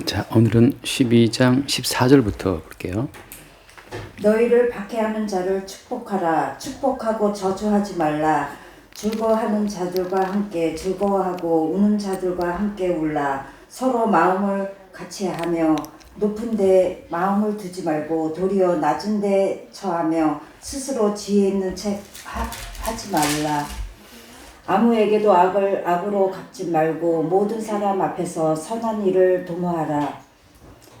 자, 오늘은 12장 14절부터 볼게요. 너희를 박해하는 자를 축복하라. 축복하고 저주하지 말라. 즐거워하는 자들과 함께 즐거워하고 우는 자들과 함께 울라. 서로 마음을 같이 하며 높은 데 마음을 두지 말고 도리어 낮은 데 처하며 스스로 지혜 있는 책 하지 말라. 아무에게도 악을 악으로 갚지 말고 모든 사람 앞에서 선한 일을 도모하라.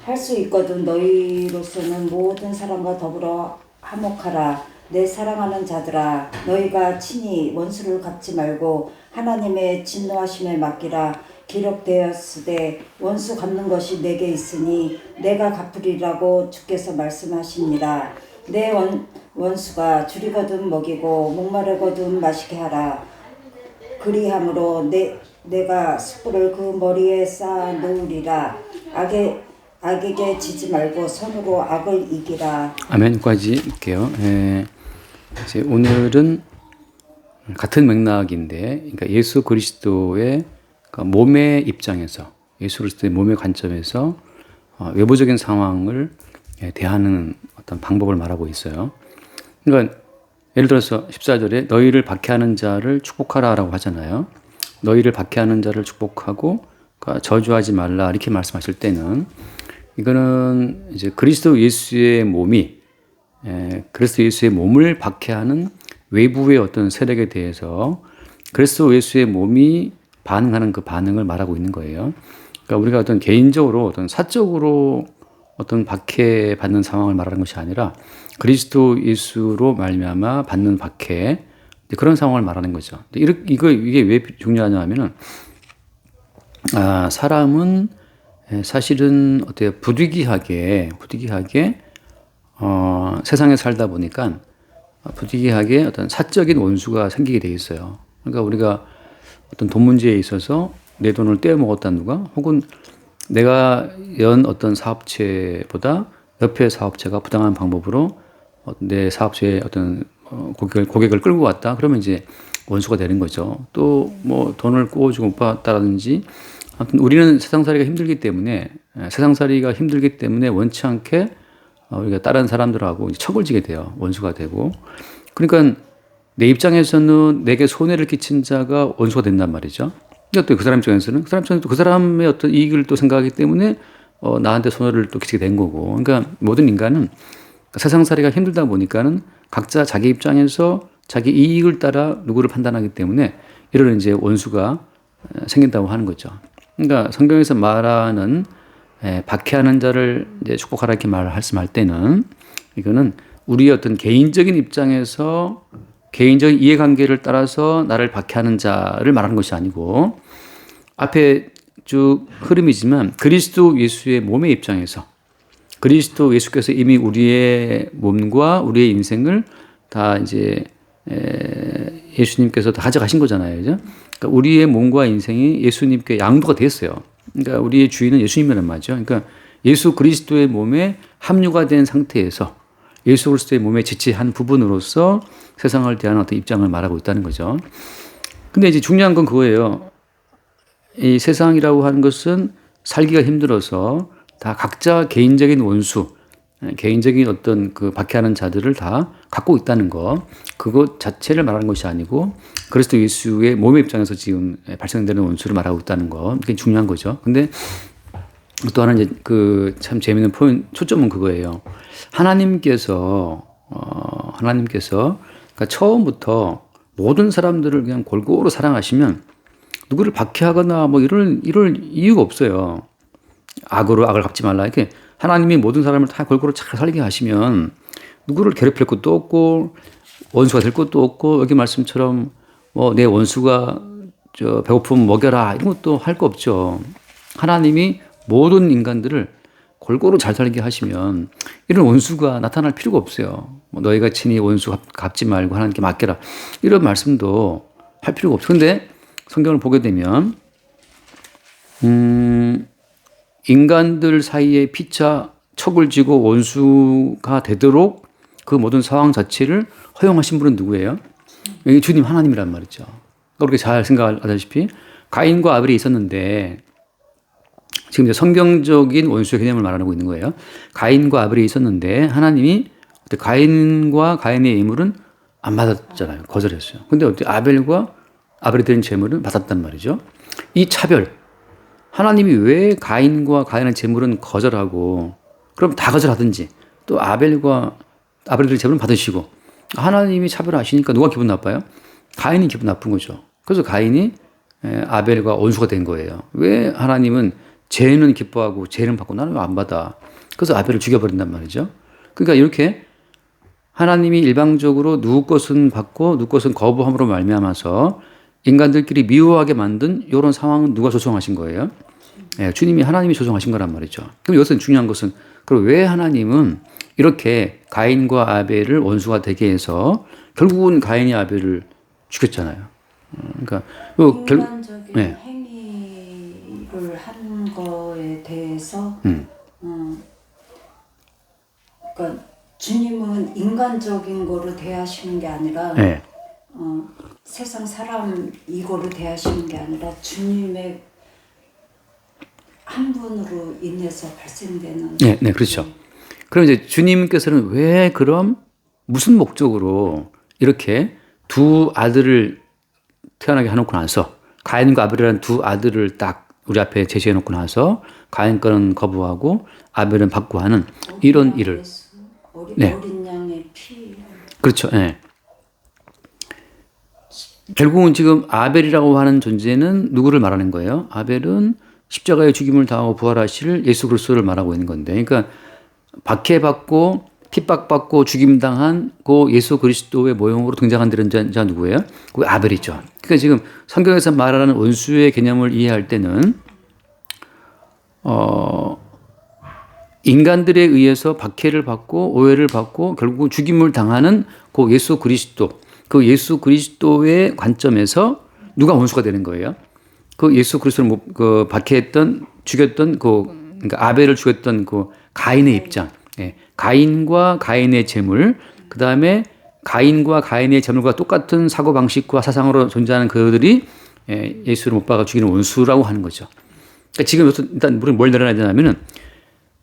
할 수 있거든 너희로서는 모든 사람과 더불어 화목하라. 내 사랑하는 자들아, 너희가 친히 원수를 갚지 말고 하나님의 진노하심에 맡기라. 기록되었으되 원수 갚는 것이 내게 있으니 내가 갚으리라고 주께서 말씀하십니다. 내 원수가 줄이거든 먹이고 목마르거든 마시게 하라. 그리함으로 내가 숯불을 그 머리에 쌓아 놓으리라. 악에게 지지 말고 선으로 악을 이기라. 아멘까지 볼게요. 이제 오늘은 같은 맥락인데, 그러니까 예수 그리스도의 몸의 입장에서, 예수 그리스도의 몸의 관점에서 외부적인 상황을 대하는 어떤 방법을 말하고 있어요. 그러니까 예를 들어서 14절에 너희를 박해하는 자를 축복하라라고 하잖아요. 너희를 박해하는 자를 축복하고 저주하지 말라 이렇게 말씀하실 때는 이거는 이제 그리스도 예수의 몸이 그리스도 예수의 몸을 박해하는 외부의 어떤 세력에 대해서 그리스도 예수의 몸이 반응하는 그 반응을 말하고 있는 거예요. 그러니까 우리가 어떤 개인적으로 어떤 사적으로 어떤 박해받는 상황을 말하는 것이 아니라 그리스도 예수로 말미암아 받는 박해 그런 상황을 말하는 거죠. 이게 왜 중요하냐 하면은 사람은 사실은 어때요? 부득이하게 세상에 살다 보니까 부득이하게 어떤 사적인 원수가 생기게 돼 있어요. 그러니까 우리가 어떤 돈 문제에 있어서 내 돈을 떼어 먹었다는 누가 혹은 내가 연 어떤 사업체보다 옆에 사업체가 부당한 방법으로 내 사업체에 어떤 고객을 끌고 왔다. 그러면 이제 원수가 되는 거죠. 또 뭐 돈을 꼬아주고 못 받았다든지 아무튼 우리는 세상살이가 힘들기 때문에 원치 않게 우리가 다른 사람들하고 이제 척을 지게 돼요. 원수가 되고. 그러니까 내 입장에서는 내게 손해를 끼친 자가 원수가 된단 말이죠. 그러니까 또 그 사람 입장에서는 또 그 사람의 어떤 이익을 또 생각하기 때문에 나한테 손해를 또 끼치게 된 거고. 그러니까 모든 인간은 세상살이가 힘들다 보니까는 각자 자기 입장에서 자기 이익을 따라 누구를 판단하기 때문에 이런 이제 원수가 생긴다고 하는 거죠. 그러니까 성경에서 말하는 박해하는 자를 이제 축복하라 이렇게 말씀할 때는 이거는 우리의 어떤 개인적인 입장에서 개인적인 이해관계를 따라서 나를 박해하는 자를 말하는 것이 아니고 앞에 쭉 흐름이지만 그리스도 예수의 몸의 입장에서 그리스도 예수께서 이미 우리의 몸과 우리의 인생을 다 이제 예수님께서 다 가져가신 거잖아요. 그죠? 그러니까 우리의 몸과 인생이 예수님께 양도가 됐어요. 그러니까 우리의 주인은 예수님이란 말이죠. 그러니까 예수 그리스도의 몸에 합류가 된 상태에서 예수 그리스도의 몸에 지체한 부분으로서 세상을 대하는 어떤 입장을 말하고 있다는 거죠. 근데 이제 중요한 건 그거예요. 이 세상이라고 하는 것은 살기가 힘들어서 다 각자 개인적인 원수, 개인적인 어떤 그 박해하는 자들을 다 갖고 있다는 거, 그것 자체를 말하는 것이 아니고 그리스도 예수의 몸의 입장에서 지금 발생되는 원수를 말하고 있다는 거, 그게 중요한 거죠. 근데 또 하나 이제 그 참 재미있는 초점은 그거예요. 하나님께서 그러니까 처음부터 모든 사람들을 그냥 골고루 사랑하시면 누구를 박해하거나 뭐 이럴 이유가 없어요. 악으로 악을 갚지 말라. 이렇게 하나님이 모든 사람을 다 골고루 잘 살게 하시면 누구를 괴롭힐 것도 없고 원수가 될 것도 없고 여기 말씀처럼 뭐 내 원수가 배고프면 먹여라 이런 것도 할 거 없죠. 하나님이 모든 인간들을 골고루 잘 살게 하시면 이런 원수가 나타날 필요가 없어요. 뭐 너희가 친히 원수 갚지 말고 하나님께 맡겨라 이런 말씀도 할 필요가 없어요. 그런데 성경을 보게 되면 인간들 사이에 피차 척을 지고 원수가 되도록 그 모든 상황 자체를 허용하신 분은 누구예요? 여기 주님 하나님이란 말이죠. 그러니까 우리가 잘 생각하다시피 가인과 아벨이 있었는데 지금 이제 성경적인 원수의 개념을 말하고 있는 거예요. 가인과 아벨이 있었는데 하나님이 가인과 가인의 예물은 안 받았잖아요. 거절했어요. 근데 어떻게 아벨이 드린 제물은 받았단 말이죠. 이 차별. 하나님이 왜 가인과 가인의 제물은 거절하고 그럼 다 거절하든지 또 아벨이 드린 제물은 받으시고 하나님이 차별하시니까 누가 기분 나빠요? 가인이 기분 나쁜 거죠. 그래서 가인이 아벨과 원수가 된 거예요. 왜 하나님은 죄는 기뻐하고 죄는 받고 나는 왜 안 받아? 그래서 아벨을 죽여버린단 말이죠. 그러니까 이렇게 하나님이 일방적으로 누구 것은 받고 누구 것은 거부함으로 말미암아서 인간들끼리 미워하게 만든 이런 상황은 누가 조성하신 거예요? 주님이 하나님이 조성하신 거란 말이죠. 그럼 여기서 중요한 것은 그럼 왜 하나님은 이렇게 가인과 아벨을 원수가 되게 해서 결국은 가인이 아벨을 죽였잖아요. 그러니까 인간적인 행위를 한 거에 대해서 그러니까 주님은 인간적인 거로 대하시는 게 아니라 세상 사람 이거로 대하시는 게 아니라 주님의 한 분으로 인해서 발생되는 네, 그렇죠. 그럼 이제 주님께서는 왜 그럼 무슨 목적으로 이렇게 두 아들을 태어나게 해놓고 나서 가인과 아벨이라는 두 아들을 딱 우리 앞에 제시해 놓고 나서 가인 거는 거부하고 아벨은 받고 하는 이런 일을 어린 양의 피 그렇죠. 네. 결국은 지금 아벨이라고 하는 존재는 누구를 말하는 거예요? 아벨은 십자가의 죽임을 당하고 부활하실 예수 그리스도를 말하고 있는 건데, 그러니까 박해받고 핍박받고 죽임당한 그 예수 그리스도의 모형으로 등장한 자 누구예요? 그 아벨이죠. 그러니까 지금 성경에서 말하는 원수의 개념을 이해할 때는 인간들에 의해서 박해를 받고 오해를 받고 결국 죽임을 당하는 그 예수 그리스도의 관점에서 누가 원수가 되는 거예요? 그 예수 그리스도를 박해했던 죽였던 그러니까 아벨을 죽였던 그 가인의 입장. 가인과 가인의 재물, 그 다음에 가인과 가인의 재물과 똑같은 사고 방식과 사상으로 존재하는 그들이 예수를 못 박아 죽이는 원수라고 하는 거죠. 그러니까 지금 일단 우리는 뭘 내려놔야 되냐면은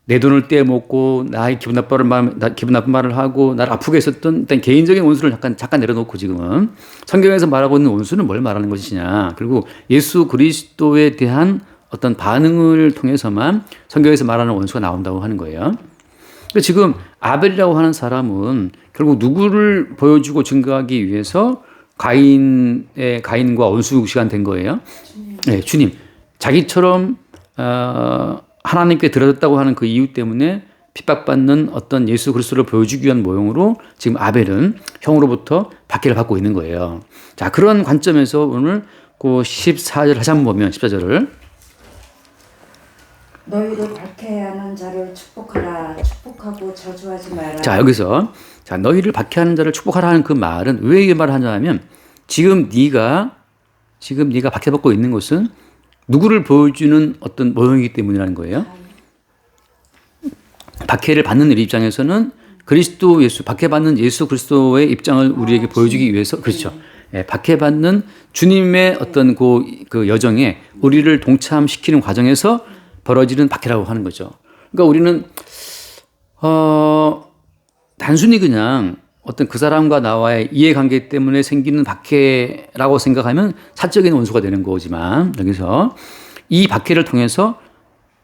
내 돈을 떼먹고 나의 기분 나쁜 말을 하고 나를 아프게 했었던 일단 개인적인 원수를 잠깐 내려놓고 지금은 성경에서 말하고 있는 원수는 뭘 말하는 것이냐, 그리고 예수 그리스도에 대한 어떤 반응을 통해서만 성경에서 말하는 원수가 나온다고 하는 거예요. 그러니까 지금 아벨이라고 하는 사람은 결국 누구를 보여주고 증거하기 위해서 가인과 원수시간 된 거예요? 네, 주님. 자기처럼 하나님께 들어졌다고 하는 그 이유 때문에 핍박받는 어떤 예수 그리스도를 보여주기 위한 모형으로 지금 아벨은 형으로부터 박해를 받고 있는 거예요. 자, 그런 관점에서 오늘 그 14절 다시 한번 보면 14절을 너희를 박해하는 자를 축복하라. 축복하고 저주하지 마라. 자, 여기서 너희를 박해하는 자를 축복하라 하는 그 말은 왜 이 말을 하냐면 지금 네가 박해받고 있는 것은 누구를 보여주는 어떤 모형이기 때문이라는 거예요. 박해를 받는 이 입장에서는 그리스도 예수, 박해받는 예수 그리스도의 입장을 우리에게 보여주기 위해서, 그렇죠. 박해받는 주님의 어떤 그 여정에 우리를 동참시키는 과정에서 벌어지는 박해라고 하는 거죠. 그러니까 우리는 단순히 그냥 어떤 그 사람과 나와의 이해관계 때문에 생기는 박해라고 생각하면 사적인 원수가 되는 거지만, 여기서 이 박해를 통해서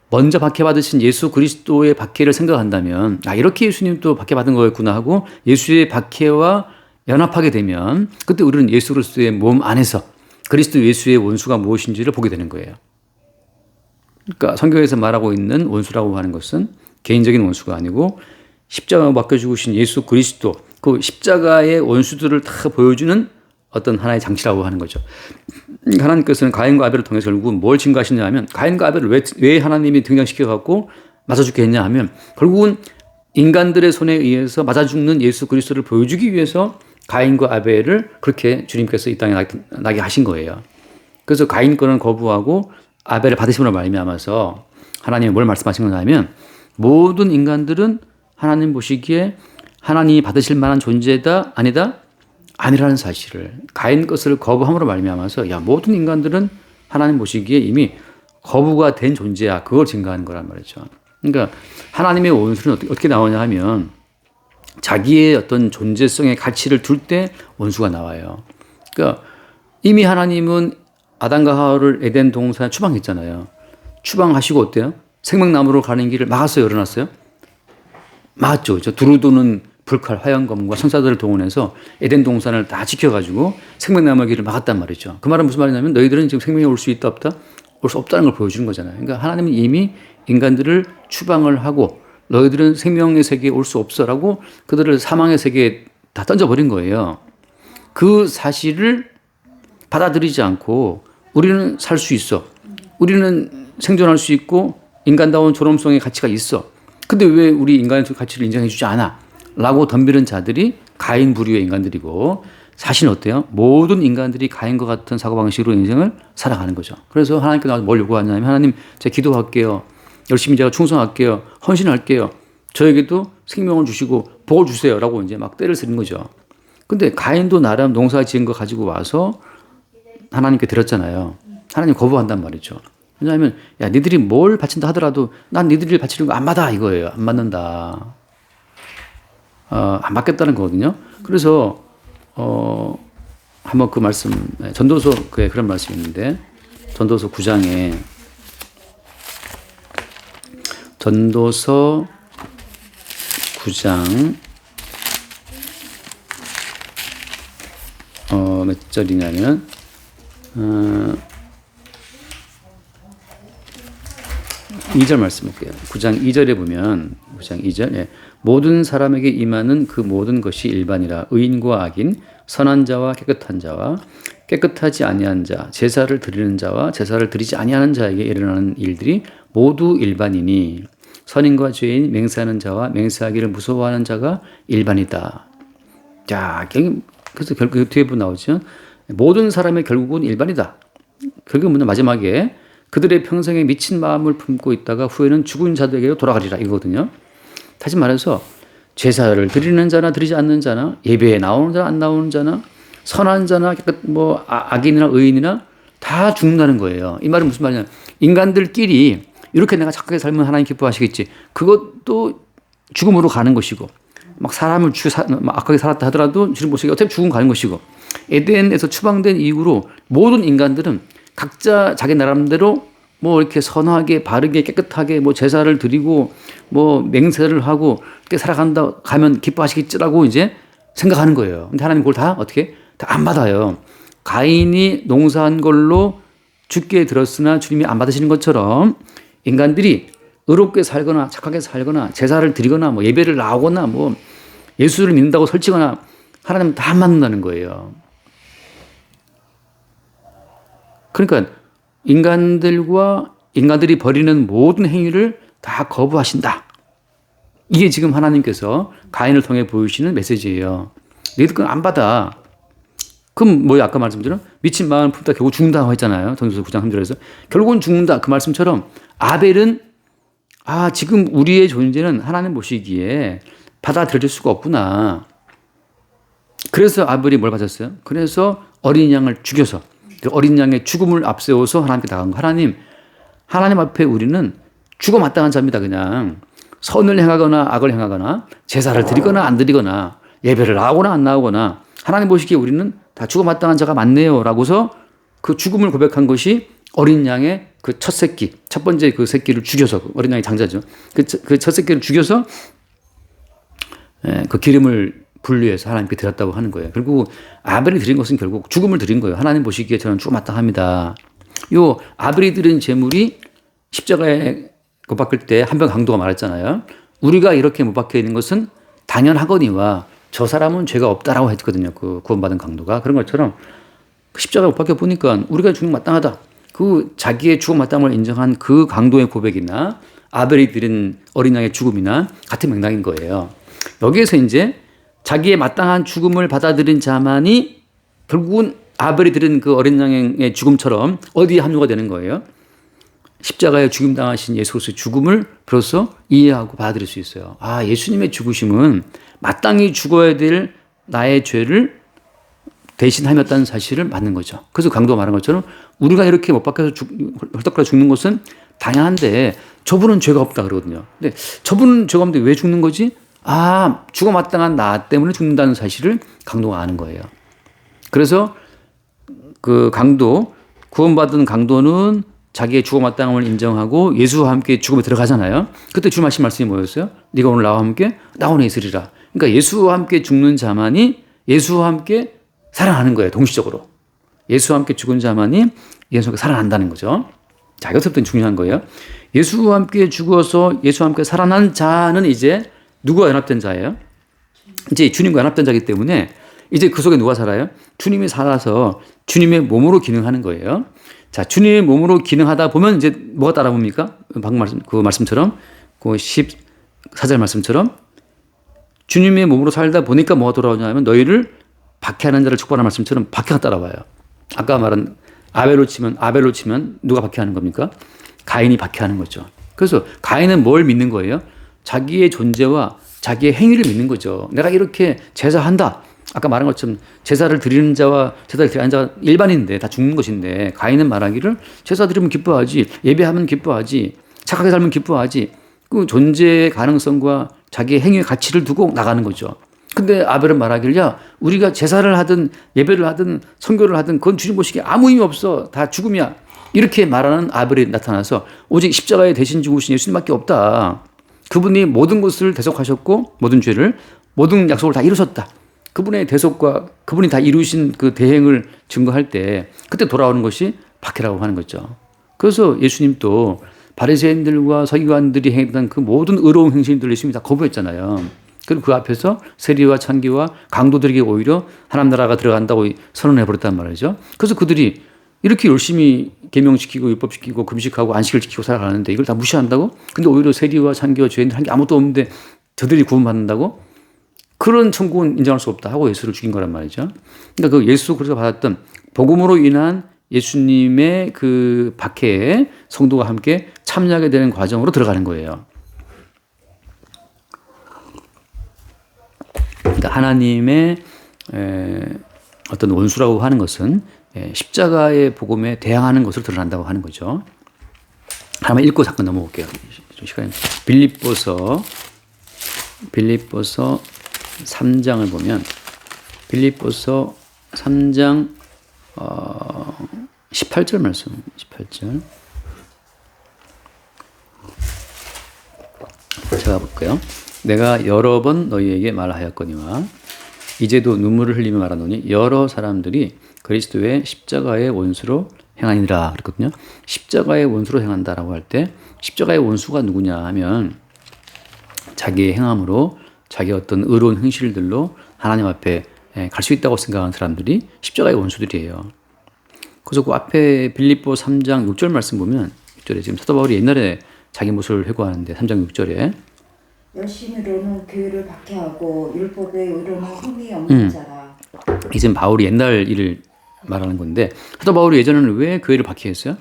먼저 박해받으신 예수 그리스도의 박해를 생각한다면 이렇게 예수님도 박해받은 거였구나 하고 예수의 박해와 연합하게 되면 그때 우리는 예수 그리스도의 몸 안에서 그리스도 예수의 원수가 무엇인지를 보게 되는 거예요. 그러니까 성경에서 말하고 있는 원수라고 하는 것은 개인적인 원수가 아니고 십자가 맡겨 죽으신 예수 그리스도, 그 십자가의 원수들을 다 보여주는 어떤 하나의 장치라고 하는 거죠. 하나님께서는 가인과 아벨을 통해서 결국은 뭘 증거하시냐 하면, 가인과 아벨을 왜 하나님이 등장시켜갖고 맞아 죽게 했냐 하면 결국은 인간들의 손에 의해서 맞아 죽는 예수 그리스도를 보여주기 위해서 가인과 아벨을 그렇게 주님께서 이 땅에 나게 하신 거예요. 그래서 가인 거는 거부하고 아벨을 받으심으로 말미암아서 하나님이 뭘 말씀하신 거냐면 모든 인간들은 하나님 보시기에 하나님이 받으실 만한 존재다 아니다? 아니라는 사실을 가인 것을 거부함으로 말미암아서 모든 인간들은 하나님 보시기에 이미 거부가 된 존재야. 그걸 증거하는 거란 말이죠. 그러니까 하나님의 원수는 어떻게 나오냐 하면 자기의 어떤 존재성의 가치를 둘 때 원수가 나와요. 그러니까 이미 하나님은 아담과 하와를 에덴 동산에 추방했잖아요. 추방하시고 어때요? 생명나무로 가는 길을 막았어요, 열어놨어요? 막았죠. 두루 도는 불칼, 화염검과 천사들을 동원해서 에덴 동산을 다 지켜가지고 생명나무의 길을 막았단 말이죠. 그 말은 무슨 말이냐면 너희들은 지금 생명이 올 수 있다 없다? 올 수 없다는 걸 보여주는 거잖아요. 그러니까 하나님은 이미 인간들을 추방을 하고 너희들은 생명의 세계에 올 수 없어라고 그들을 사망의 세계에 다 던져버린 거예요. 그 사실을 받아들이지 않고 우리는 살 수 있어. 우리는 생존할 수 있고 인간다운 존엄성의 가치가 있어. 근데 왜 우리 인간의 가치를 인정해 주지 않아? 라고 덤비는 자들이 가인 부류의 인간들이고 사실은 어때요? 모든 인간들이 가인과 같은 사고방식으로 인생을 살아가는 거죠. 그래서 하나님께 나와서 뭘 요구하냐면 하나님 제가 기도할게요. 열심히 제가 충성할게요. 헌신할게요. 저에게도 생명을 주시고 복을 주세요. 라고 이제 막 때를 쓰는 거죠. 근데 가인도 나름 농사 지은 거 가지고 와서 하나님께 드렸잖아요. 하나님 거부한단 말이죠. 왜냐하면 야 니들이 뭘 바친다 하더라도 난 니들이 바치는 거 안 받아 이거예요. 안 받는다. 안 받겠다는 거거든요. 그래서 한번 그 말씀 전도서에 그런 말씀이 있는데 전도서 9장에 전도서 9장 몇 절이냐면 2절 말씀 볼게요. 9장 2절에 보면 9장 2절 예. 모든 사람에게 임하는 그 모든 것이 일반이라 의인과 악인 선한 자와 깨끗한 자와 깨끗하지 아니한 자 제사를 드리는 자와 제사를 드리지 아니하는 자에게 일어나는 일들이 모두 일반이니 선인과 죄인 맹세하는 자와 맹세하기를 무서워하는 자가 일반이다. 자, 그래서 결국 뒤에 보면 나오죠. 모든 사람의 결국은 일반이다. 결국은 뭐냐 마지막에 그들의 평생에 미친 마음을 품고 있다가 후에는 죽은 자들에게로 돌아가리라 이거거든요. 다시 말해서 제사를 드리는 자나 드리지 않는 자나 예배에 나오는 자나 안 나오는 자나 선한 자나 뭐 악인이나 의인이나 다 죽는다는 거예요. 이 말은 무슨 말이냐? 인간들끼리 이렇게 내가 착하게 살면 하나님 기뻐하시겠지. 그것도 죽음으로 가는 것이고 막 사람을 악하게 살았다 하더라도 주님 보시기에 어차피 죽음 가는 것이고 에덴에서 추방된 이후로 모든 인간들은 각자 자기 나름대로 뭐 이렇게 선하게 바르게 깨끗하게 뭐 제사를 드리고 뭐 맹세를 하고 이렇게 살아간다 가면 기뻐하시겠지라고 이제 생각하는 거예요. 근데 하나님 그걸 다 어떻게 다 안 받아요. 가인이 농사한 걸로 죽게 들었으나 주님이 안 받으시는 것처럼 인간들이 의롭게 살거나 착하게 살거나 제사를 드리거나 뭐 예배를 나오거나 뭐 예수를 믿는다고 설치거나 하나님 다 안 받는다는 거예요. 그러니까 인간들이 벌이는 모든 행위를 다 거부하신다. 이게 지금 하나님께서 가인을 통해 보이시는 메시지예요. 너희들 그건 안 받아. 그럼 뭐야 아까 말씀드린 미친 마음을 품다 결국 죽는다고 했잖아요. 전도서 9장 3절에서 결국은 죽는다. 그 말씀처럼 아벨은 지금 우리의 존재는 하나님 보시기에 받아들일 수가 없구나. 그래서 아벨이 뭘 받았어요? 그래서 어린 양을 죽여서 그 어린 양의 죽음을 앞세워서 하나님께 나간 거. 하나님 앞에 우리는 죽어 마땅한 자입니다. 그냥 선을 행하거나 악을 행하거나 제사를 드리거나 안 드리거나 예배를 나오거나 안 나오거나 하나님 보시기에 우리는 다 죽어 마땅한 자가 맞네요. 라고서 그 죽음을 고백한 것이 어린 양의 그 첫 새끼, 첫 번째 그 새끼를 죽여서 어린 양의 장자죠. 그 첫 새끼를 죽여서 그 기름을 분류해서 하나님께 드렸다고 하는 거예요. 결국 아벨이 드린 것은 결국 죽음을 드린 거예요. 하나님 보시기에 저는 죽어 마땅합니다. 요 아벨이 드린 제물이 십자가에 못 박힐 때 한병 강도가 말했잖아요. 우리가 이렇게 못 박혀 있는 것은 당연하거니와 저 사람은 죄가 없다라고 했거든요. 그 구원받은 강도가. 그런 것처럼 십자가에 못 박혀 보니까 우리가 죽음 마땅하다. 그 자기의 죽음 마땅함을 인정한 그 강도의 고백이나 아벨이 드린 어린 양의 죽음이나 같은 맥락인 거예요. 여기에서 이제 자기의 마땅한 죽음을 받아들인 자만이 결국은 아벨이 드린 그 어린 양의 죽음처럼 어디에 합류가 되는 거예요. 십자가에 죽임당하신 예수 그리스도의 죽음을 비로소 이해하고 받아들일 수 있어요. 예수님의 죽으심은 마땅히 죽어야 될 나의 죄를 대신하였다는 사실을 맞는 거죠. 그래서 강도가 말한 것처럼 우리가 이렇게 못 박혀서 헐떡거려 죽는 것은 당연한데 저분은 죄가 없다 그러거든요. 근데 저분은 죄가 없는데 왜 죽는 거지? 아, 죽어 마땅한 나 때문에 죽는다는 사실을 강도가 아는 거예요. 그래서 그 강도, 구원받은 강도는 자기의 죽어 마땅함을 인정하고 예수와 함께 죽음에 들어가잖아요. 그때 주님 하신 말씀이 뭐였어요? 네가 오늘 나와 함께 나오네 있으리라. 그러니까 예수와 함께 죽는 자만이 예수와 함께 살아나는 거예요. 동시적으로. 예수와 함께 죽은 자만이 예수와 함께 살아난다는 거죠. 자, 이것부터 중요한 거예요. 예수와 함께 죽어서 예수와 함께 살아난 자는 이제 누구와 연합된 자예요? 이제 주님과 연합된 자이기 때문에 이제 그 속에 누가 살아요? 주님이 살아서 주님의 몸으로 기능하는 거예요. 자, 주님의 몸으로 기능하다 보면 이제 뭐가 따라옵니까? 방금 말씀처럼 그 14절 말씀처럼 주님의 몸으로 살다 보니까 뭐가 돌아오냐면 너희를 박해하는 자를 축복하는 말씀처럼 박해가 따라와요. 아까 말한 아벨로 치면 누가 박해하는 겁니까? 가인이 박해하는 거죠. 그래서 가인은 뭘 믿는 거예요? 자기의 존재와 자기의 행위를 믿는 거죠. 내가 이렇게 제사한다. 아까 말한 것처럼 제사를 드리는 자와 제사를 드리는 자가 일반인데 다 죽는 것인데 가인은 말하기를 제사 드리면 기뻐하지, 예배하면 기뻐하지, 착하게 살면 기뻐하지. 그 존재의 가능성과 자기의 행위의 가치를 두고 나가는 거죠. 근데 아벨은 말하기를 야 우리가 제사를 하든 예배를 하든 선교를 하든 그건 주님 보시기에 아무 의미 없어. 다 죽음이야. 이렇게 말하는 아벨이 나타나서 오직 십자가에 대신 죽으신 예수님밖에 없다. 그분이 모든 것을 대속하셨고 모든 죄를 모든 약속을 다 이루셨다. 그분의 대속과 그분이 다 이루신 그 대행을 증거할 때 그때 돌아오는 것이 박해라고 하는 거죠. 그래서 예수님도 바리새인들과 서기관들이 행했던 그 모든 의로운 행실들을 예수님이 다 거부했잖아요. 그리고 그 앞에서 세리와 창기와 강도들에게 오히려 하나님 나라가 들어간다고 선언해 버렸단 말이죠. 그래서 그들이 이렇게 열심히 계명시키고 율법시키고 금식하고 안식을 지키고 살아가는데 이걸 다 무시한다고? 근데 오히려 세리와 창기와 죄인들 한 게 아무것도 없는데 저들이 구원받는다고? 그런 천국은 인정할 수 없다 하고 예수를 죽인 거란 말이죠. 그러니까 그 예수 그리스도가 받았던 복음으로 인한 예수님의 그 박해에 성도가 함께 참여하게 되는 과정으로 들어가는 거예요. 그러니까 하나님의 어떤 원수라고 하는 것은 십자가의 복음에 대항하는 것으로 드러난다고 하는 거죠. 한번 읽고 잠깐 넘어볼게요. 시간이 빌립보서 3장을 보면 빌립보서 3장 18절 말씀 18절 제가 볼게요. 내가 여러 번 너희에게 말하였거니와 이제도 눈물을 흘리며 말하노니 여러 사람들이 그리스도의 십자가의 원수로 행하니라 그랬거든요. 십자가의 원수로 행한다라고 할 때 십자가의 원수가 누구냐 하면 자기의 행함으로 자기 어떤 의로운 행실들로 하나님 앞에 갈 수 있다고 생각하는 사람들이 십자가의 원수들이에요. 그래서 그 앞에 빌립보 3장 6절 말씀 보면 6절에 지금 사도 바울이 옛날에 자기 모습을 회고하는데 3장 6절에 열심히로는 교회를 박해하고 율법에 의로는 흠이 없는 자라. 이 지금 바울이 옛날 일을 말하는 건데 사도 바울이 예전에는 왜 교회를 박해했어요?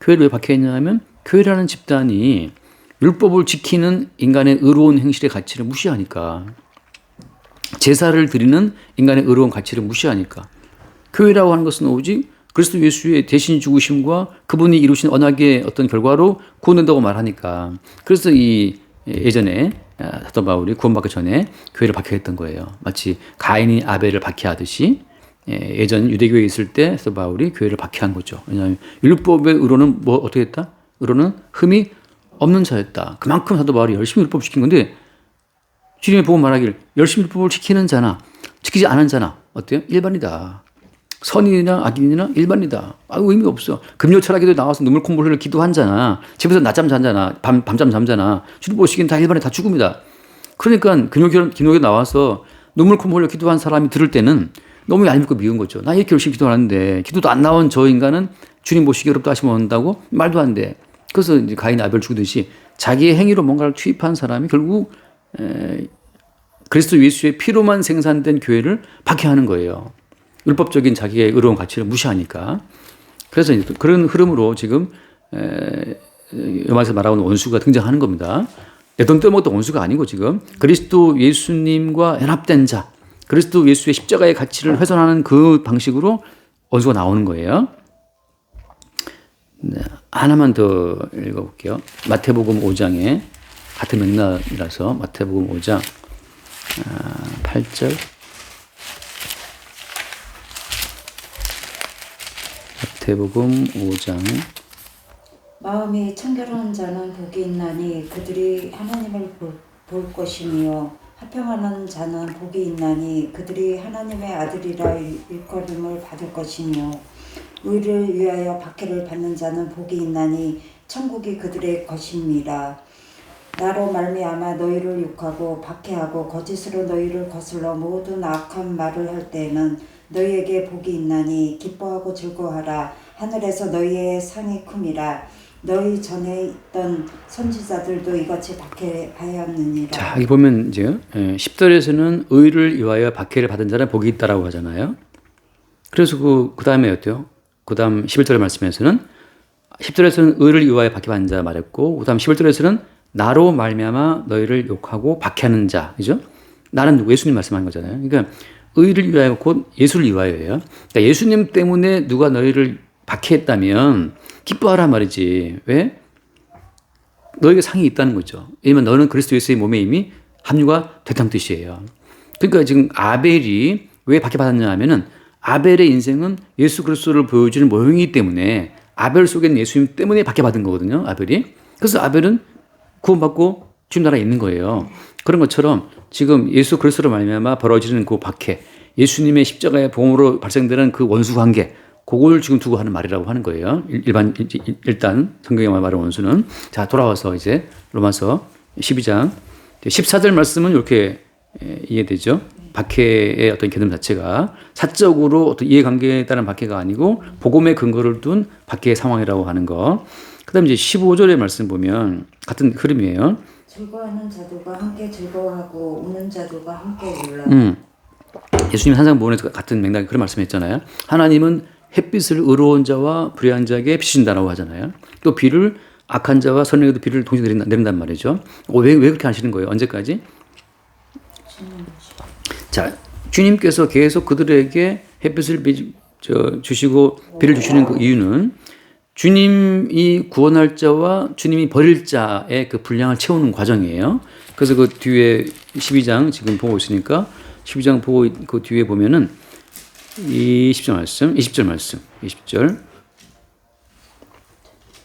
교회를 왜 박해했냐면 교회라는 집단이 율법을 지키는 인간의 의로운 행실의 가치를 무시하니까 제사를 드리는 인간의 의로운 가치를 무시하니까 교회라고 하는 것은 오직 그리스도 예수의 대신 죽으심과 그분이 이루신 언약의 어떤 결과로 구원된다고 말하니까 그래서 이 예전에 사도 바울이 구원받기 전에 교회를 박해했던 거예요. 마치 가인이 아벨을 박해하듯이 예전 유대교에 있을 때 사도 바울이 교회를 박해한 거죠. 왜냐하면 율법의 의로는 뭐 어떻게 했다? 의로는 흠이 없는 자였다. 그만큼 사도 바울이 열심히 율법 지킨 건데 주님이 보고 말하기를 열심히 율법을 지키는 자나 지키지 않은 자나 어때요? 일반이다. 선인이나 악인이나 일반이다. 아무 의미 없어. 금요 철학에도 나와서 눈물 콧물 흘려 기도한 자나 집에서 낮잠 잔자나 밤잠 잠자나 주님 보시기엔 다 일반이 다 죽음이다. 그러니까 기록에 나와서 눈물 콧물 흘려 기도한 사람이 들을 때는 너무 얄밉고 미운 거죠. 나 이렇게 열심히 기도하는데 기도도 안 나온 저 인간은 주님 보시기 어렵다 하시면 온다고? 말도 안 돼. 그래서 이제 가인 아벨 죽듯이 자기의 행위로 뭔가를 투입한 사람이 결국 그리스도 예수의 피로만 생산된 교회를 박해하는 거예요. 율법적인 자기의 의로운 가치를 무시하니까. 그래서 이제 그런 흐름으로 지금 여기서 말하는 원수가 등장하는 겁니다. 내 돈 떼먹었던 원수가 아니고 지금 그리스도 예수님과 연합된 자, 그리스도 예수의 십자가의 가치를 훼손하는 그 방식으로 원수가 나오는 거예요. 네, 하나만 더 읽어볼게요. 마태복음 5장에 같은 맥락이라서 마태복음 5장 8절. 마태복음 5장. 마음이 청결한 자는 복이 있나니 그들이 하나님을 볼 것이며 화평하는 자는 복이 있나니 그들이 하나님의 아들이라 일컬음을 받을 것이며 의를 위하여 박해를 받는 자는 복이 있나니 천국이 그들의 것입니다. 나로 말미암아 너희를 욕하고 박해하고 거짓으로 너희를 거슬러 모든 악한 말을 할 때에는 너희에게 복이 있나니 기뻐하고 즐거워하라. 하늘에서 너희의 상이 큼이라. 너희 전에 있던 선지자들도 이같이 박해하였느니라. 자, 여기 보면 이제 10절에서는 의를 위하여 박해를 받은 자는 복이 있다라고 하잖아요. 그래서 그 다음에 어때요? 그 다음 11절 말씀에서는 10절에서는 의를 위하여 박해받는 자 말했고, 그 다음 11절에서는 나로 말미암아 너희를 욕하고 박해하는 자, 그죠? 나는 누구? 예수님 말씀하는 거잖아요. 그러니까 의를 위하여 곧 예수를 위하여예요. 그러니까 예수님 때문에 누가 너희를 박해했다면 기뻐하란 말이지. 왜? 너에게 상이 있다는 거죠. 왜냐면 너는 그리스도 예수의 몸에 이미 합류가 됐다는 뜻이에요. 그러니까 지금 아벨이 왜 박해받았냐 하면은 아벨의 인생은 예수 그리스도를 보여주는 모형이기 때문에 아벨 속에는 예수님 때문에 박해받은 거거든요. 아벨이. 그래서 아벨은 구원받고 주님 나라에 있는 거예요. 그런 것처럼 지금 예수 그리스도로 말미암아 벌어지는 그 박해, 예수님의 십자가의 봉으로 발생되는 그 원수 관계, 그걸 지금 두고 하는 말이라고 하는 거예요. 일단 성경에 말하는 원수는. 자, 돌아와서 이제 로마서 12장 14절 말씀은 이렇게 이해되죠. 박해의 어떤 개념 자체가 사적으로 어떤 이해관계에 따른 박해가 아니고 복음의 근거를 둔 박해의 상황이라고 하는 거. 그다음 이제 15절의 말씀 보면 같은 흐름이에요. 즐거워하는 자들과 함께 즐거워하고 우는 자들과 함께 울라. 예수님 항상 보면서 같은 맥락에 그런 말씀했잖아요. 하나님은 햇빛을 의로운 자와 불의한 자에게 비신다라고 하잖아요. 또 비를 악한 자와 선행에도 비를 동시에 내린단 말이죠. 왜 그렇게 하시는 거예요? 언제까지? 자, 주님께서 계속 그들에게 햇빛을 주시고 비를 주시는 그 이유는 주님이 구원할 자와 주님이 버릴 자의 그 분량을 채우는 과정이에요. 그래서 그 뒤에 12장 지금 보고 있으니까 12장 보고 그 뒤에 보면은 20절 말씀.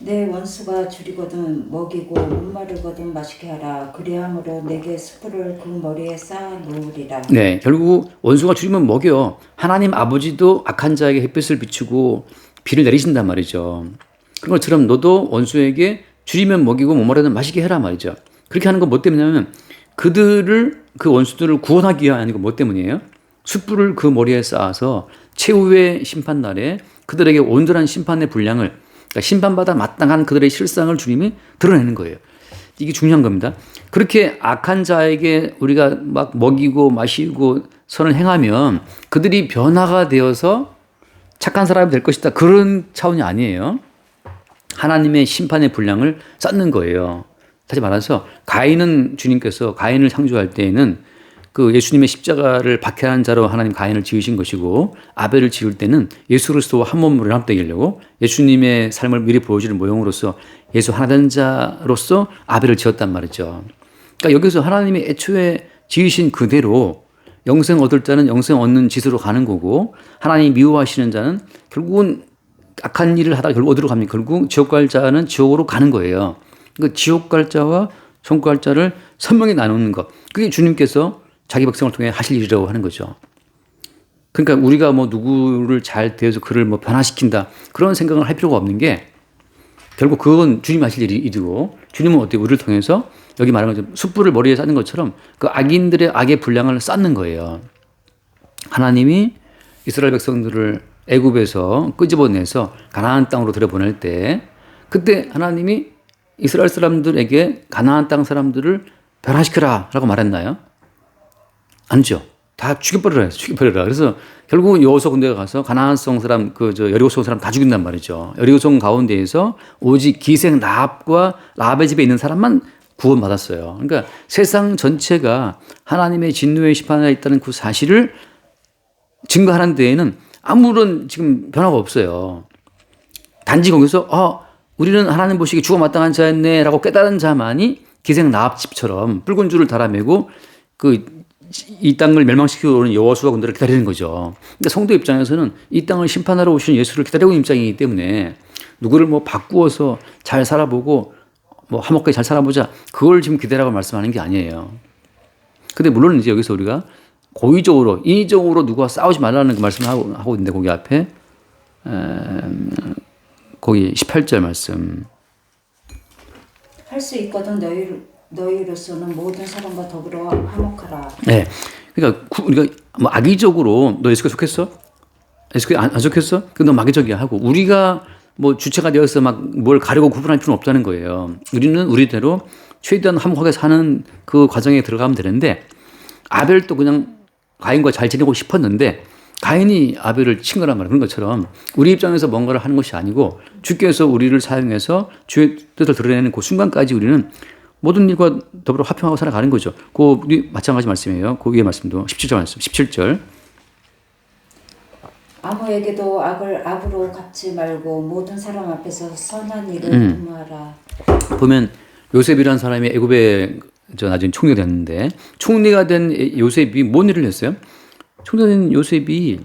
내 원수가 줄이거든 먹이고 목마르거든 마시게 하라. 그리함으로 내게 숯불을 그 머리에 쌓아 놓으리라. 네, 결국 원수가 줄이면 먹여. 하나님 아버지도 악한 자에게 햇빛을 비추고 비를 내리신단 말이죠. 그런 것처럼 너도 원수에게 줄이면 먹이고 목마르면 마시게 해라 말이죠. 그렇게 하는 건 뭐 때문이냐면 그 원수들을 구원하기 위한 아니고 뭐 때문이에요? 숯불을 그 머리에 쌓아서 최후의 심판 날에 그들에게 온전한 심판의 분량을, 그러니까 심판받아 마땅한 그들의 실상을 주님이 드러내는 거예요. 이게 중요한 겁니다. 그렇게 악한 자에게 우리가 막 먹이고 마시고 선을 행하면 그들이 변화가 되어서 착한 사람이 될 것이다. 그런 차원이 아니에요. 하나님의 심판의 분량을 쌓는 거예요. 다시 말해서 가인은 주님께서 가인을 창조할 때에는 그 예수님의 십자가를 박해한 자로 하나님 가인을 지으신 것이고, 아벨을 지을 때는 예수 그리스도와 한 몸으로 연합되게 하려고 예수님의 삶을 미리 보여주는 모형으로서 예수 하나 된 자로서 아벨을 지었단 말이죠. 그러니까 여기서 하나님이 애초에 지으신 그대로 영생 얻을 자는 영생 얻는 짓으로 가는 거고, 하나님이 미워하시는 자는 결국은 악한 일을 하다가 결국 어디로 갑니까? 결국 지옥 갈 자는 지옥으로 가는 거예요. 그 지옥 갈 자와 천국 갈 자를 선명히 나누는 것. 그게 주님께서 자기 백성을 통해 하실 일이라고 하는 거죠. 그러니까 우리가 뭐 누구를 잘 대해서 그를 뭐 변화시킨다, 그런 생각을 할 필요가 없는 게 결국 그건 주님 하실 일이고, 주님은 어떻게 우리를 통해서 여기 말하는 것처럼 숯불을 머리에 쌓는 것처럼 그 악인들의 악의 분량을 쌓는 거예요. 하나님이 이스라엘 백성들을 애굽에서 끄집어내서 가나안 땅으로 들여보낼 때, 그때 하나님이 이스라엘 사람들에게 가나안 땅 사람들을 변화시켜라 라고 말했나요? 아니죠. 다 죽여버리라 해서 죽여버리라. 그래서 결국은 여호수아 군대가 가서 가나안성 사람, 여리고성 사람 다 죽인단 말이죠. 여리고성 가운데에서 오직 기생 라합과 라합의 집에 있는 사람만 구원받았어요. 그러니까 세상 전체가 하나님의 진노의 심판 아래 있다는 그 사실을 증거하는 데에는 아무런 지금 변화가 없어요. 단지 거기서 우리는 하나님 보시기에 죽어 마땅한 자였네 라고 깨달은 자만이 기생 라합집처럼 붉은 줄을 달아매고 이 땅을 멸망시키고 오는 여호수아 군대를 기다리는 거죠. 그러니까 성도 입장에서는 이 땅을 심판하러 오신 예수를 기다리고 있는 입장이기 때문에 누구를 뭐 바꾸어서 잘 살아보고 뭐 화목하게 잘 살아보자 그걸 지금 기대라고 말씀하는 게 아니에요. 근데 물론 이제 여기서 우리가 고의적으로 인위적으로 누구와 싸우지 말라는 그 말씀을 하고 있는데 거기 앞에 거기 18절 말씀. 할 수 있거든 너희로서는 모든 사람과 더불어 화목하라. 네. 그러니까 우리가 뭐 악의적으로 너 예수가 좋겠어? 예수가 안 좋겠어? 그 너 마귀적이야 하고 우리가 뭐 주체가 되어서 막 뭘 가려고 구분할 필요는 없다는 거예요. 우리는 우리대로 최대한 화목하게 사는 그 과정에 들어가면 되는데 아벨도 그냥 가인과 잘 지내고 싶었는데 가인이 아벨을 친 거란 말이에요. 그런 것처럼 우리 입장에서 뭔가를 하는 것이 아니고 주께서 우리를 사용해서 주의 뜻을 드러내는 그 순간까지 우리는 모든 일과 더불어 화평하고 살아가는 거죠. 그 마찬가지 말씀이에요. 그 위에 말씀도 17절 말씀, 17절. 아무에게도 악을 악으로 갚지 말고 모든 사람 앞에서 선한 일을 도모하라. 보면 요셉이라는 사람이 애굽에 나중에 총리가 됐는데 총리가 된 요셉이 뭔 일을 했어요? 총리가 된 요셉이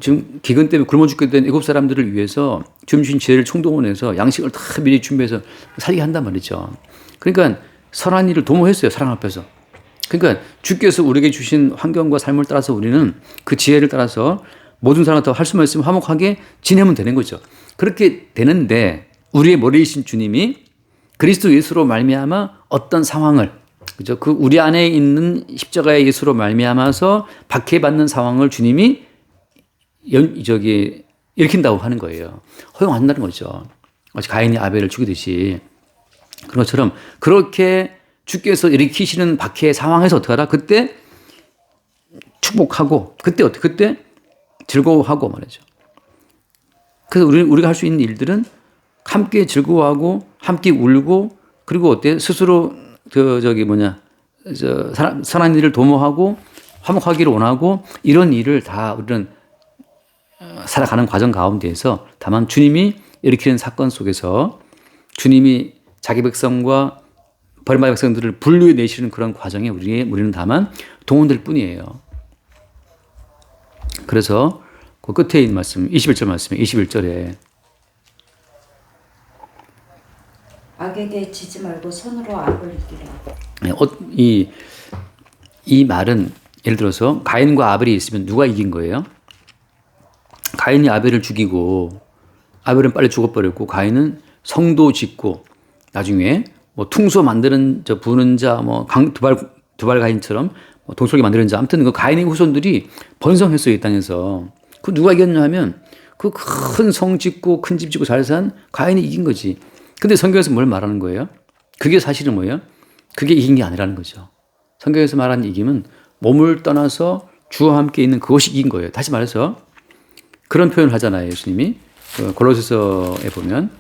지금 기근 때문에 굶어 죽게 된 애굽 사람들을 위해서 주님 주신 지혜를 총동원해서 양식을 다 미리 준비해서 살게 한단 말이죠. 그러니까 선한 일을 도모했어요. 사랑 앞에서. 그러니까 주께서 우리에게 주신 환경과 삶을 따라서 우리는 그 지혜를 따라서 모든 사람과 할 수만 있으면 화목하게 지내면 되는 거죠. 그렇게 되는데 우리의 머리이신 주님이 그리스도 예수로 말미암아 어떤 상황을 그죠? 그 우리 안에 있는 십자가의 예수로 말미암아서 박해받는 상황을 주님이 일으킨다고 하는 거예요. 허용한다는 거죠. 마치 가인이 아벨을 죽이듯이 그런 것처럼 그렇게 주께서 일으키시는 박해의 상황에서 어떻게 하라? 그때 축복하고 그때 즐거워하고 말이죠. 그래서 우리가 할 수 있는 일들은 함께 즐거워하고 함께 울고 그리고 어때? 스스로 선한 일을 도모하고 화목하기를 원하고 이런 일을 다 우리는 살아가는 과정 가운데에서 다만 주님이 일으키는 사건 속에서 주님이 자기 백성과 버림받은 백성들을 분류해 내시는 그런 과정에 우리는 다만 동원될 뿐이에요. 그래서 그 끝에 있는 말씀, 21절 말씀에 21절에 악에게 지지 말고 손으로 악을 이기라. 이 말은 예를 들어서 가인과 아벨이 있으면 누가 이긴 거예요? 가인이 아벨을 죽이고 아벨은 빨리 죽어버렸고 가인은 성도 짓고 나중에 뭐 퉁소 만드는 부는 자, 뭐 두발 가인처럼 뭐 동sol기 만드는 자, 아무튼 그 가인의 후손들이 번성했어요 이 땅에서. 그 누가 이겼냐 하면 그 큰 성 짓고 큰 집 짓고 잘 산 가인이 이긴 거지. 근데 성경에서 뭘 말하는 거예요? 그게 사실은 뭐예요? 그게 이긴 게 아니라는 거죠. 성경에서 말하는 이김은 몸을 떠나서 주와 함께 있는 그것이 이긴 거예요. 다시 말해서 그런 표현을 하잖아요. 예수님이 골로새서에 보면은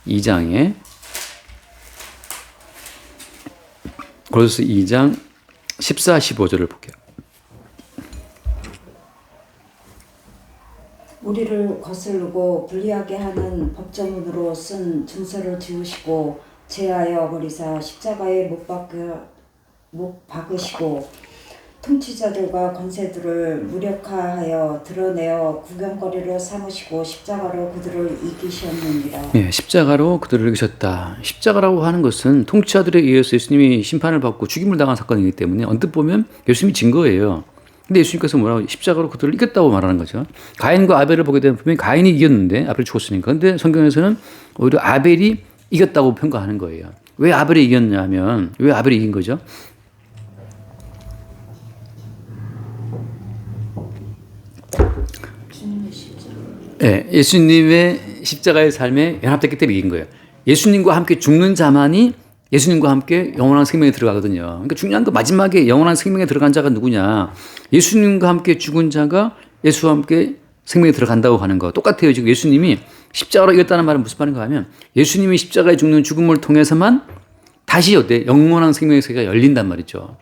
2장에 골로새 2장 14, 15절을 볼게요. 우리를 거스르고 불리하게 하는 법정문으로 쓴 증서를 지우시고 제하여 버리사 십자가에 못 박으시고 통치자들과 권세들을 무력화하여 드러내어 구경거리로 삼으시고 십자가로 그들을 이기셨느니라. 네, 십자가로 그들을 이기셨다. 십자가라고 하는 것은 통치자들에 의해서 예수님이 심판을 받고 죽임을 당한 사건이기 때문에 언뜻 보면 예수님이 진 거예요. 근데 예수님께서 뭐라고 십자가로 그들을 이겼다고 말하는 거죠. 가인과 아벨을 보게 되면 분명히 가인이 이겼는데 아벨이 죽었으니까. 근데 성경에서는 오히려 아벨이 이겼다고 평가하는 거예요. 왜 아벨이 이겼냐면 왜 아벨이 이긴 거죠? 네, 예수님의 십자가의 삶에 연합됐기 때문에 이긴 거예요. 예수님과 함께 죽는 자만이 예수님과 함께 영원한 생명에 들어가거든요. 그러니까 중요한 건 마지막에 영원한 생명에 들어간 자가 누구냐. 예수님과 함께 죽은 자가 예수와 함께 생명에 들어간다고 하는 거. 똑같아요. 지금 예수님이 십자가로 이겼다는 말은 무슨 말인가 하면 예수님이 십자가에 죽는 죽음을 통해서만 다시 어때? 영원한 생명의 세계가 열린단 말이죠.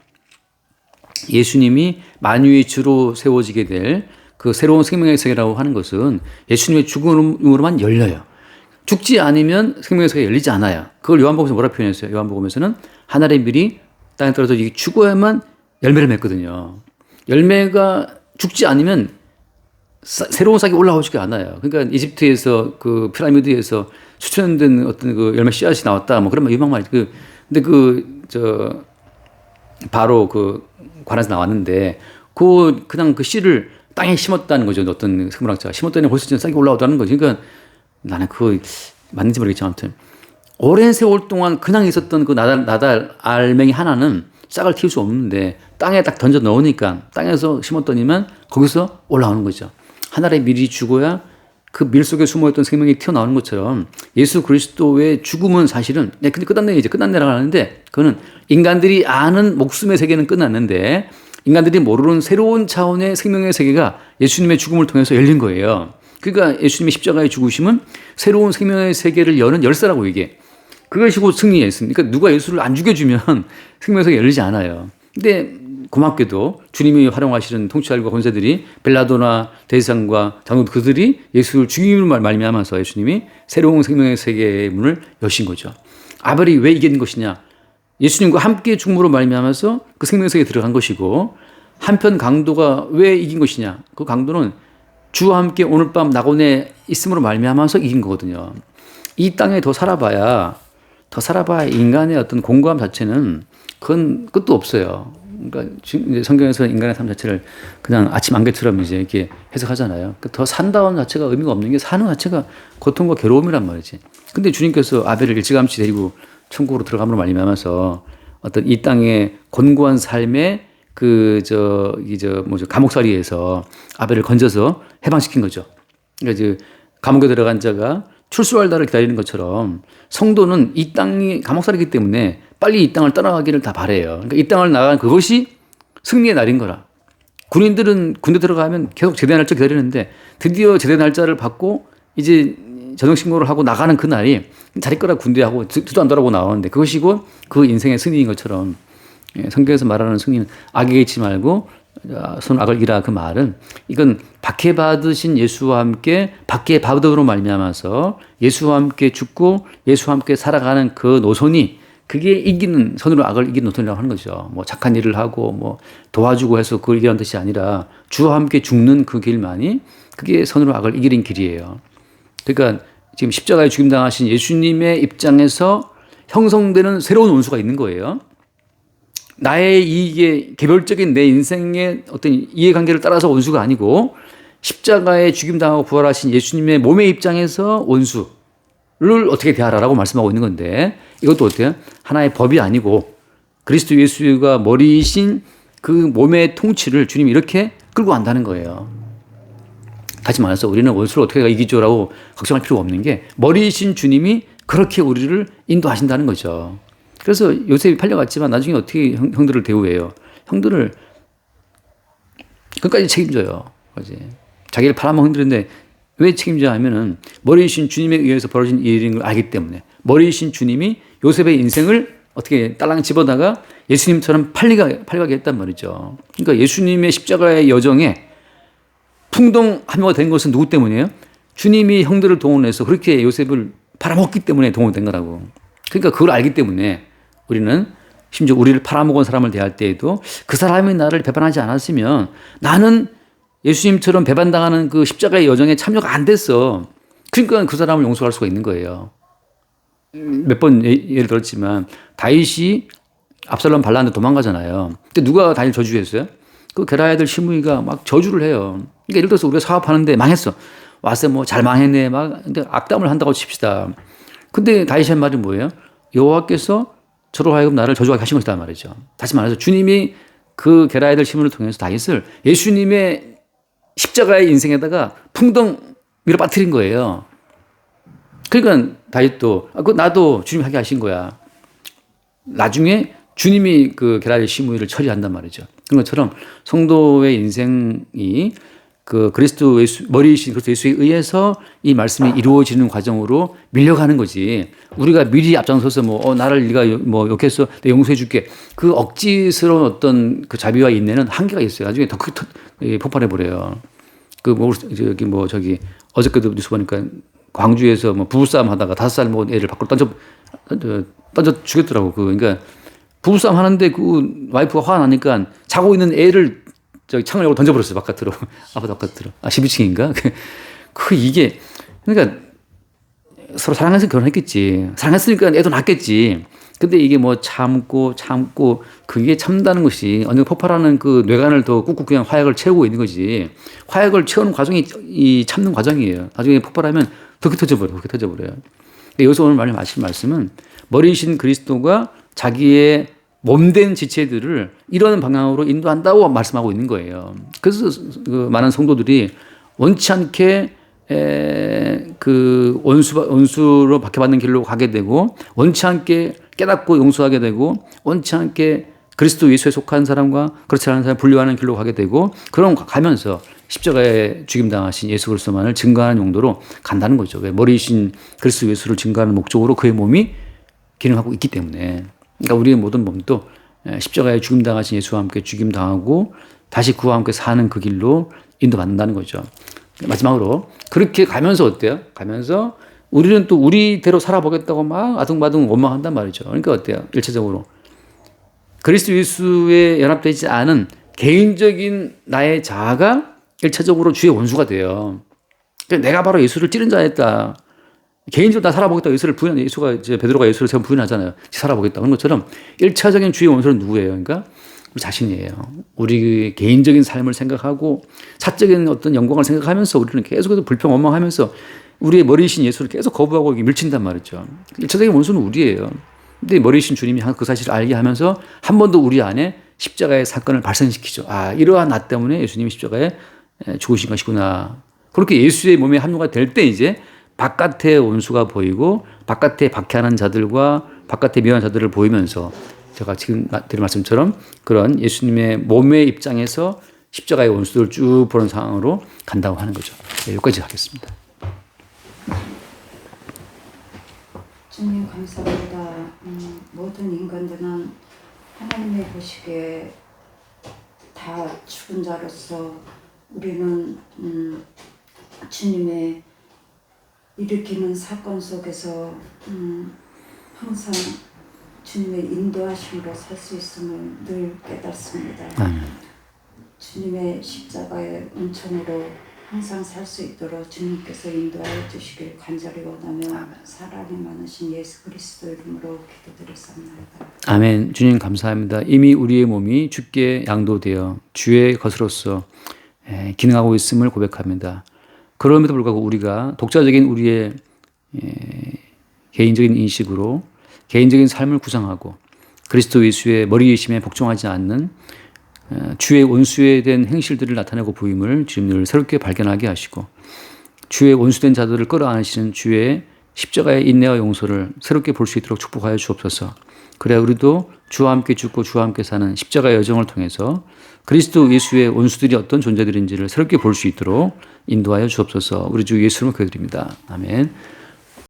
예수님이 만유의 주로 세워지게 될 그 새로운 생명의 세계라고 하는 것은 예수님의 죽음으로만 열려요. 죽지 않으면 생명의 세계가 열리지 않아요. 그걸 요한복음에서 뭐라 표현했어요? 요한복음에서는 하늘의 밀이 땅에 떨어져 죽어야만 열매를 맺거든요. 열매가 죽지 않으면 새로운 싹이 올라오지가 않아요. 그러니까 이집트에서 그 피라미드에서 수천 년 된 어떤 그 열매 씨앗이 나왔다. 뭐 그런 유명 말이 근데 바로 그 관에서 나왔는데 그냥 그 씨를 땅에 심었다는 거죠. 어떤 생물학자가 심었더니 벌써 싹이 올라오다는 거죠. 그러니까 나는 그거 맞는지 모르겠지만 아무튼 오랜 세월 동안 그냥 있었던 그 나달 알맹이 하나는 싹을 틔울 수 없는데 땅에 딱 던져 넣으니까 땅에서 심었더니만 거기서 올라오는 거죠. 하늘의 밀이 죽어야 그 밀 속에 숨어있던 생명이 튀어나오는 것처럼 예수 그리스도의 죽음은 사실은 근데 끝났네 이제 끝났네라고 하는데 그거는 인간들이 아는 목숨의 세계는 끝났는데 인간들이 모르는 새로운 차원의 생명의 세계가 예수님의 죽음을 통해서 열린 거예요. 그러니까 예수님의 십자가의 죽으심은 새로운 생명의 세계를 여는 열쇠라고 이게. 그것이 곧 승리의 예수입니다. 그러니까 누가 예수를 안 죽여주면 생명의 세계가 열리지 않아요. 근데 고맙게도 주님이 활용하시는 통치자들과 권세들이 벨라도나 대제사장과 장로들 그들이 예수를 죽임으로 말미암아서 예수님이 새로운 생명의 세계의 문을 여신 거죠. 아벨이 왜 이긴 것이냐? 예수님과 함께 죽음으로 말미암아서 그 생명의 세계에 들어간 것이고 한편 강도가 왜 이긴 것이냐? 그 강도는 주와 함께 오늘 밤 낙원에 있음으로 말미암아서 이긴 거거든요. 이 땅에 더 살아봐야 인간의 어떤 공고함 자체는 그건 끝도 없어요. 그러니까 이제 성경에서 인간의 삶 자체를 그냥 아침 안개처럼 이제 이렇게 해석하잖아요. 더 산다운 자체가 의미가 없는 게 사는 자체가 고통과 괴로움이란 말이지. 근데 주님께서 아벨을 일찌감치 데리고 천국으로 들어감으로 말미암아서 어떤 이 땅의 곤고한 삶의 감옥살이에서 아벨을 건져서 해방시킨 거죠. 그러니까 감옥에 들어간 자가 출소할 날을 기다리는 것처럼 성도는 이 땅이 감옥살이기 때문에 빨리 이 땅을 떠나가기를 다 바래요. 그러니까 이 땅을 나간 그것이 승리의 날인 거라. 군인들은 군대 들어가면 계속 제대 날짜 기다리는데 드디어 제대 날짜를 받고 이제 전역신고를 하고 나가는 그 날이 자리 거라 군대하고 뒤도 안 돌아보고 나오는데 그것이고 그 인생의 승리인 것처럼 성경에서 말하는 승리는 악에게 있지 말고 손 악을 이라 그 말은 이건 박해받으신 예수와 함께 박해받음으로 말미암아서 예수와 함께 죽고 예수와 함께 살아가는 그 노선이 그게 이기는 선으로 악을 이기는 노선이라고 하는 거죠. 뭐 착한 일을 하고 뭐 도와주고 해서 그걸 이기는 뜻이 아니라 주와 함께 죽는 그 길만이 그게 선으로 악을 이기는 길이에요. 그러니까 지금 십자가에 죽임당하신 예수님의 입장에서 형성되는 새로운 원수가 있는 거예요. 나의 이익에 개별적인 내 인생의 어떤 이해관계를 따라서 원수가 아니고 십자가에 죽임당하고 부활하신 예수님의 몸의 입장에서 원수를 어떻게 대하라라고 말씀하고 있는 건데 이것도 어때요? 하나의 법이 아니고 그리스도 예수가 머리이신 그 몸의 통치를 주님이 이렇게 끌고 간다는 거예요. 다시 말해서 우리는 원수를 어떻게 이기죠라고 걱정할 필요가 없는 게 머리이신 주님이 그렇게 우리를 인도하신다는 거죠. 그래서 요셉이 팔려갔지만 나중에 어떻게 형들을 대우해요? 형들을 끝까지 책임져요. 그렇지? 자기를 팔아먹은 형들인데 왜 책임져야 하면은 머리이신 주님에 의해서 벌어진 일인 걸 알기 때문에 머리이신 주님이 요셉의 인생을 어떻게 딸랑 집어다가 예수님처럼 팔려가게 했단 말이죠. 그러니까 예수님의 십자가의 여정에 풍동합류가 된 것은 누구 때문이에요? 주님이 형들을 동원해서 그렇게 요셉을 팔아먹기 때문에 동원된 거라고. 그러니까 그걸 알기 때문에 우리는 심지어 우리를 팔아먹은 사람을 대할 때에도 그 사람이 나를 배반하지 않았으면 나는 예수님처럼 배반당하는 그 십자가의 여정에 참여가 안 됐어. 그러니까 그 사람을 용서할 수가 있는 거예요. 몇 번 예를 들었지만 다윗이 압살롬 반란한테 도망가잖아요. 근데 누가 다윗을 저주했어요? 그 게라 애들 시므이가 막 저주를 해요. 그러니까 예를 들어서 우리가 사업하는데 망했어. 와서 뭐 잘 망했네. 막 근데 악담을 한다고 칩시다. 근데 다윗이 한 말이 뭐예요? 여호와께서 저로 하여금 나를 저주하게 하신 것이다 말이죠. 다시 말해서 주님이 그 게라 애들 시므를 통해서 다윗을 예수님의 십자가의 인생에다가 풍덩 밀어 빠뜨린 거예요. 그러니까 다윗도 나도 주님이 하게 하신 거야. 나중에 주님이 그 게라의 시므이를 처리한단 말이죠. 그런 것처럼 성도의 인생이 그 그리스도 예수, 머리이신 그리스도 예수에 의해서 이 말씀이 이루어지는 과정으로 밀려가는 거지. 우리가 미리 앞장서서 나를 네가 욕했어, 내가 용서해 줄게. 그 억지스러운 어떤 그 자비와 인내는 한계가 있어요. 나중에 더 크게 폭발해 버려요. 저기 어저께도 뉴스 보니까 광주에서 부부싸움 하다가 5살 먹은 애를 밖으로 던져 죽였더라고. 그러니까 부부싸움 하는데 그 와이프가 화가 나니까 자고 있는 애를 저기 창을 열고 던져버렸어요. 바깥으로. 아파트 바깥으로. 12층인가? 이게, 그러니까 서로 사랑해서 결혼했겠지. 사랑했으니까 애도 낳겠지. 근데 이게 참고 그게 참다는 것이 언젠가 폭발하는 그 뇌관을 더 꾹꾹 그냥 화약을 채우고 있는 거지. 화약을 채우는 과정이 이 참는 과정이에요. 나중에 폭발하면 더 터져버려요. 여기서 오늘 하실 말씀은 머리이신 그리스도가 자기의 몸된 지체들을 이런 방향으로 인도한다고 말씀하고 있는 거예요. 그래서 그 많은 성도들이 원치 않게 그 원수로 박해받는 길로 가게 되고, 원치 않게 깨닫고 용서하게 되고, 원치 않게 그리스도 예수에 속한 사람과 그렇지 않은 사람 분류하는 길로 가게 되고, 그런 가면서 십자가에 죽임당하신 예수 그리스도만을 증거하는 용도로 간다는 거죠. 왜? 머리이신 그리스도 예수를 증거하는 목적으로 그의 몸이 기능하고 있기 때문에. 그러니까 우리의 모든 몸도 십자가에 죽임당하신 예수와 함께 죽임당하고 다시 그와 함께 사는 그 길로 인도받는다는 거죠. 마지막으로 그렇게 가면서 어때요? 가면서 우리는 또 우리대로 살아보겠다고 막 아둥바둥 원망한단 말이죠. 그러니까 어때요? 일차적으로 그리스도 예수에 연합되지 않은 개인적인 나의 자아가 일차적으로 주의 원수가 돼요. 그러니까 내가 바로 예수를 찌른 자였다. 개인적으로 나 살아보겠다. 예수가 이제 베드로가 예수를 세번 부인하잖아요. 살아보겠다. 그런 것처럼 1차적인 주의 원수는 누구예요? 그러니까 우리 자신이에요. 우리 개인적인 삶을 생각하고 사적인 어떤 영광을 생각하면서 우리는 계속해서 불평 원망하면서 우리의 머리이신 예수를 계속 거부하고 밀친단 말이죠. 1차적인 원수는 우리예요. 근데 머리이신 주님이 그 사실을 알게 하면서 한 번 더 우리 안에 십자가의 사건을 발생시키죠. 이러한 나 때문에 예수님이 십자가에 죽으신 것이구나. 그렇게 예수의 몸에 합류가 될 때 이제 바깥에 원수가 보이고 바깥에 박해하는 자들과 바깥에 미워하는 자들을 보이면서 제가 지금 드린 말씀처럼 그런 예수님의 몸의 입장에서 십자가의 원수들을 쭉 보는 상황으로 간다고 하는 거죠. 여기까지 하겠습니다. 주님 감사합니다. 모든 인간들은 하나님의 보시기에 다 죽은 자로서 우리는 주님의 일으키는 사건 속에서 항상 주님의 인도하심으로 살 수 있음을 늘 깨닫습니다. 주님의 십자가의 은총으로 항상 살 수 있도록 주님께서 인도하여 주시길 간절히 원하며 사랑이 많으신 예수 그리스도 이름으로 기도드렸습니다. 아멘. 주님 감사합니다. 이미 우리의 몸이 주께 양도되어 주의 것으로서 기능하고 있음을 고백합니다. 그럼에도 불구하고 우리가 독자적인 우리의 개인적인 인식으로 개인적인 삶을 구상하고 그리스도 예수의 머리이심에 복종하지 않는 주의 원수에 된 행실들을 나타내고 보임을 주님을 새롭게 발견하게 하시고 주의 원수된 자들을 끌어안으시는 주의 십자가의 인내와 용서를 새롭게 볼 수 있도록 축복하여 주옵소서. 그래야 우리도 주와 함께 죽고 주와 함께 사는 십자가의 여정을 통해서 그리스도 예수의 원수들이 어떤 존재들인지를 새롭게 볼 수 있도록 인도하여 주옵소서. 우리 주 예수님을 기도드립니다. 아멘.